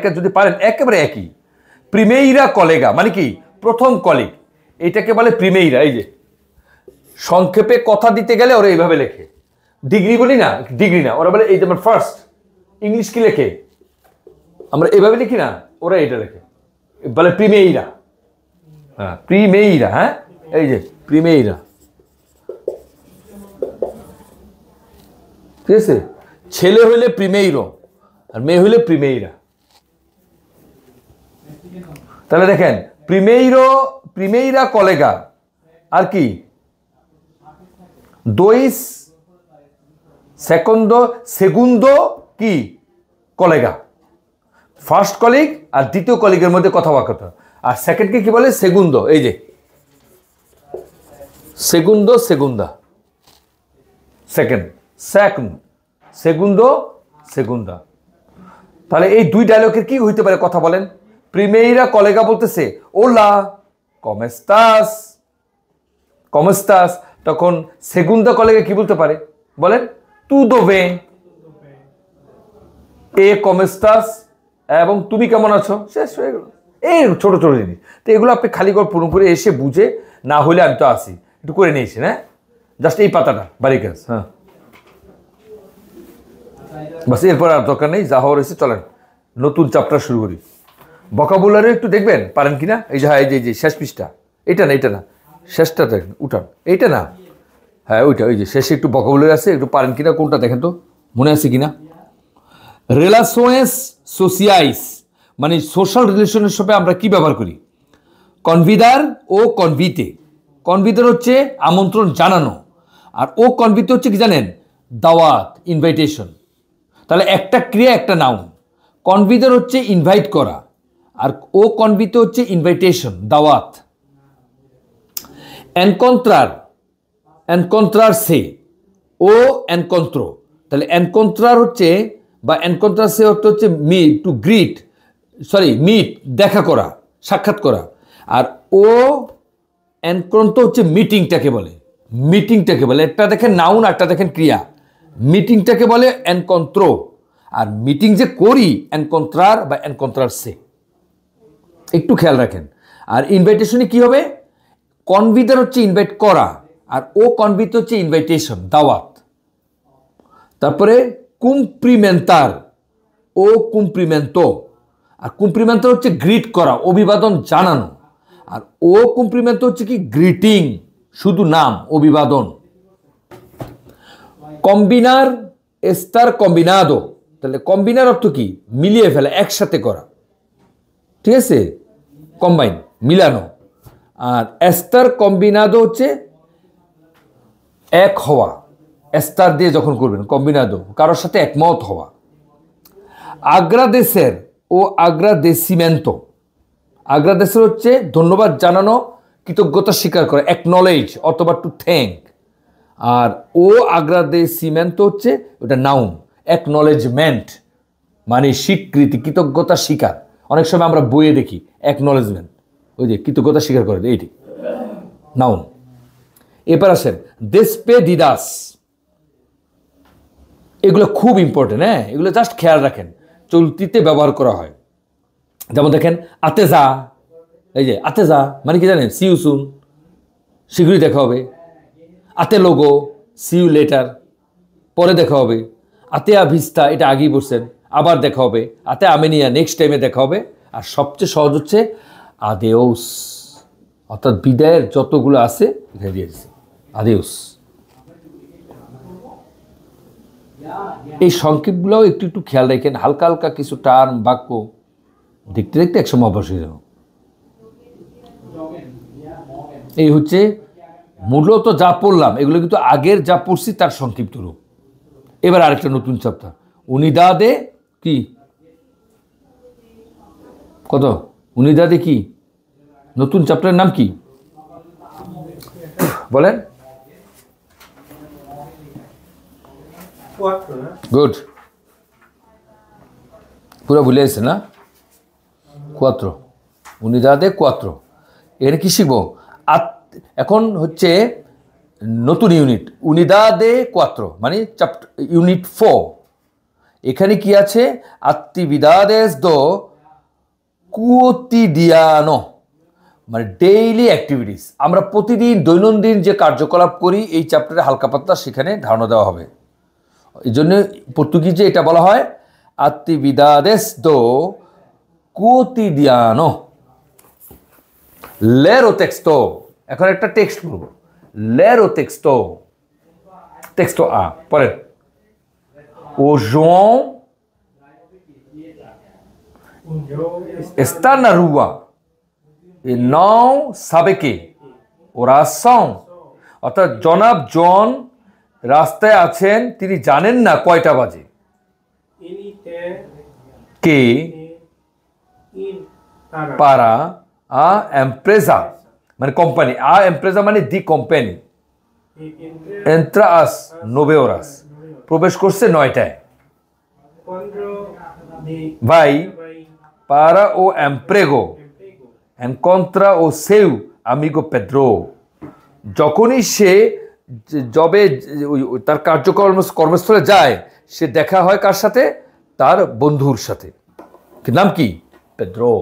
Bracket যদি পারেন একেবারে একই। প্রিমেইরা কলেগা মানে কি প্রথম কলিগ, এটাকে বলে প্রিমেইরা। এই যে সংক্ষেপে কথা দিতে গেলে ওরা এইভাবে লেখে, ডিগ্রি বলি না, ডিগ্রি না, ওরা বলে এই যেমন ফার্স্ট। ইংলিশ কি লেখে? আমরা এভাবে লিখি না, ওরা এটা লেখে, বলে প্রিমেইরা। হ্যাঁ প্রিমেইরা, হ্যাঁ এই যে প্রিমেইরা, ঠিক আছে? ছেলে হইলে প্রিমেইরো আর মেয়ে হইলে প্রিমেইরা। তাহলে দেখেন প্রিমেইরা কলেগা, আর কি দোইস সেগুন্দো কি কলেগা, ফার্স্ট কলিগ আর দ্বিতীয় কলিগের মধ্যে কথাবার্তা। আর সেকেন্ডকে কি বলে? সেগুন্দো। এই যে সেগুন্দো সেগুন্দা, সেগুন্দো সেগুন্দা। তাহলে এই দুই ডায়লগের কি হইতে পারে কথা বলেন? প্রিমেইরা কলেগা বলতেছে ওলা কমেস্তাস, তখন সেগুন্দা কলেগা কি বলতে পারে বলেন? তুদো বেন, এ কমেস্তাস, এবং তুমি কেমন আছো, শেষ হয়ে গেল। এই ছোট ছোট জিনিস, তো এগুলো আপনি খালি করে পূরণ করে এসে বুঝে, না হলে আমি তো আসি একটু করে নিয়েছি, হ্যাঁ জাস্ট এই পাতাটা বাড়ি কাজ। হ্যাঁ বাস, এরপর আর দরকার নেই, যা হওয়ার এসে চলেন নতুন চ্যাপ্টার শুরু করি। ভোকাবুলারি একটু দেখবেন পারেন কিনা। এই যে হ্যাঁ এই যে শেষ পৃষ্ঠা, এটা না শেষটা দেখেন, উঠান এইটা না, হ্যাঁ ওইটা, ওই যে শেষে একটু ভোকাবুলারি আছে, একটু পারেন কিনা কোনটা দেখেন তো, মনে আছে কিনা। রিলেশনস সোশিয়াইস মানে সোশ্যাল রিলেশনশিপে আমরা কি ব্যবহার করি? কনভিদার ও কনভিতে। কনভিদার হচ্ছে আমন্ত্রণ জানানো, আর ও কনভিতে হচ্ছে কি জানেন? দাওয়াত, ইনভাইটেশন। তাহলে একটা ক্রিয়া একটা নাউন। কনভিদার হচ্ছে ইনভাইট করা, আর ও কনভিতে হচ্ছে ইনভাইটেশন, দাওয়াত। এনকন্ট্রারসে ও এনকন্ট্রো। তাহলে এনকন্ট্রার হচ্ছে বা এনকন্ট্রারসে হচ্ছে মিট, দেখা করা, সাক্ষাৎ করা। আর ও এনকন্ট্রো হচ্ছে মিটিংটাকে বলে, একটা দেখেন নাউন, একটা দেখেন ক্রিয়া। মিটিংটাকে বলে এনকন্ট্রো, আর মিটিং যে করি এনকন্ট্রার বা এনকন্ট্রারসে, একটু খেয়াল রাখেন। আর ইনভাইটেশনে কি হবে? কনভিদার হচ্ছে ইনভাইট করা, আর ও কনভিতে হচ্ছে ইনভাইটেশন, দাওয়াত। তারপরে কুম্প্রিমেন্তার ও কুম্প্রিমেন্তো, আর কুম্প্রিমেন্তো হচ্ছে গ্রিট করা, অভিবাদন জানানো। আর ও কুম্প্রিমেন্তো হচ্ছে কি গ্রিটিং, শুধু নাম, অভিবাদন। কম্বিনার এস্তার কম্বিনাদো, তাহলে কম্বিনার অর্থ কি? মিলিয়ে ফেলা, একসাথে করা, ঠিক আছে? কম্বাইন, মিলানো। আর এস্তার কম্বিনাদো হচ্ছে এক হওয়া, এস্তার দিয়ে যখন করবেন কম্বিনাদো, কারোর সাথে একমত হওয়া। আগ্রাদেশের ও আগ্রাদেসিমেন্তো, আগ্রাদেশের হচ্ছে ধন্যবাদ জানানো, কৃতজ্ঞতা স্বীকার করা, অ্যাকনলেজ অথবা টু থ্যাঙ্ক। আর ও আগ্রাদেসিমেন্তো হচ্ছে ওটা নাউন, অ্যাকনলেজমেন্ট মানে স্বীকৃতি, কৃতজ্ঞতা স্বীকার। অনেক সময় আমরা বইয়ে দেখি অ্যাকনলেজমেন্ট, ওই যে কৃতজ্ঞতা স্বীকার করে, এইটি নাউন। এবার আসেন দেসপেদিদাস, এগুলো খুব ইম্পর্টেন্ট, হ্যাঁ এগুলো জাস্ট খেয়াল রাখেন, চলতিতে ব্যবহার করা হয়। যেমন দেখেন আতেজা, এই যে আতেজা মানে কি জানেন? সিউ সুন, শীঘ্রই দেখা হবে। আতে লোগো, সিউ লেটার, পরে দেখা হবে। আতে আভিস্তা, এটা আগেই বলছেন, আবার দেখা হবে। আতে আমেনিয়া, নেক্সট টাইমে দেখা হবে। আর সবচেয়ে সহজ হচ্ছে আদেউস, অর্থাৎ বিদায়ের যতগুলো আছে এখানে দিয়ে দিচ্ছে আদেউস। এই সংক্ষেপগুলোও একটু একটু খেয়াল রাখেন, হালকা হালকা কিছু টার্ম বাক্য দেখতে দেখতে একসময় অভ্যাস হয়ে যাবে। এই হচ্ছে মূলত যা পড়লাম, এগুলো কিন্তু আগের যা পড়ছি তার সংক্ষিপ্ত রূপ। এবার আরেকটা নতুন চ্যাপ্টার, উনিদাদে কি কত? উনিদাদে কি নতুন চ্যাপ্টারের নাম কি বলেন? গুড, পুরো ভুলে গেছে না? কোয়াত্রো, উনিদাদে কোয়াত্রো। এখানে কি শিখবো? এখন হচ্ছে নতুন ইউনিট, উনিদাদে কোয়াত্রো মানে চ্যাপ্টার ইউনিট 4। এখানে কি আছে? আত্তিভিদাদেস দো কুয়োতিডিয়ানো মানে ডেইলি অ্যাক্টিভিটিস, আমরা প্রতিদিন দৈনন্দিন যে কার্যকলাপ করি এই চ্যাপ্টারে হালকা পাতলা সেখানে ধারণা দেওয়া হবে। এই জন্য পর্তুগিজে এটা বলা হয় actividades do cotidiano. Ler o texto, এখন একটা টেক্সট পড়ব। Ler o texto, texto A, পড়েন। O João está na rua e não sabe que oração, অর্থাৎ জনাব জন রাস্তায় আছেন, তিনি জানেন না কয়টা বাজে। কে para a empresa মানে কোম্পানি, a empresa মানে the company, entra às 9 horas, প্রবেশ করছে 9টায়। vai para o emprego, encontra o seu amigo Pedro, যখনই সে জবে তার কর্মস্থলে যায় সে দেখা হয় কার সাথে? তার বন্ধুর সাথে। নাম কি? পেদ্রো।